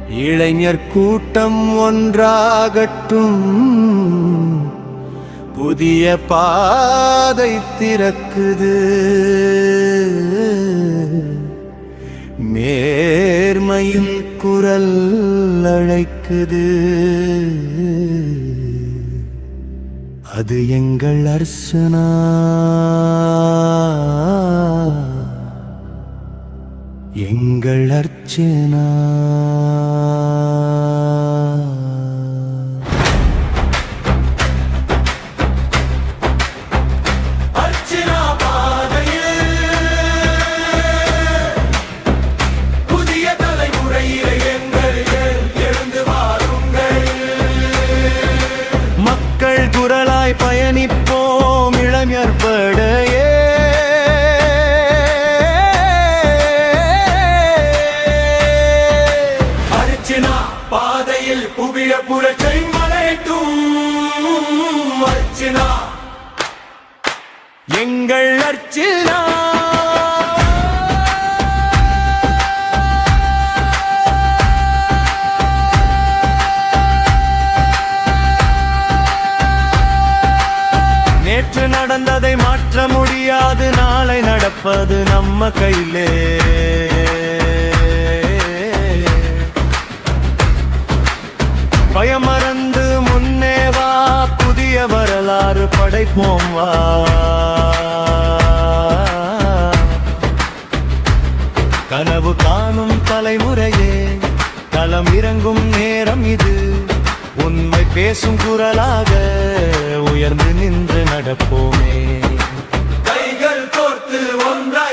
இளைஞர் கூட்டம் ஒன்றாகட்டும், புதிய பாதை திறக்குது. நேர்மையின் குரல் அழைக்குது. அது எங்கள் அர்ச்சனா, எங்கள் அர்ச்சனா. குரலாய் பயணிப்போம் இளைஞர் படையே. அர்ச்சனா பாதையில் புவிய புரட்சி மலைட்டும். அர்ச்சனா எங்கள் அர்ச்சனா. நேற்று நடந்ததை மாற்ற முடியாது, நாளை நடப்பது நம்ம கையிலே. பயமறந்து முன்னே வா, புதிய வரலாறு படைப்போம் வா. கனவு காணும் தலைமுறையே, களம் இறங்கும் நேரம் இது. உண்மை பேசும் குரலாக உயர்ந்து நின்று நடப்போமே. கைகள் கோர்த்து ஒன்றாய்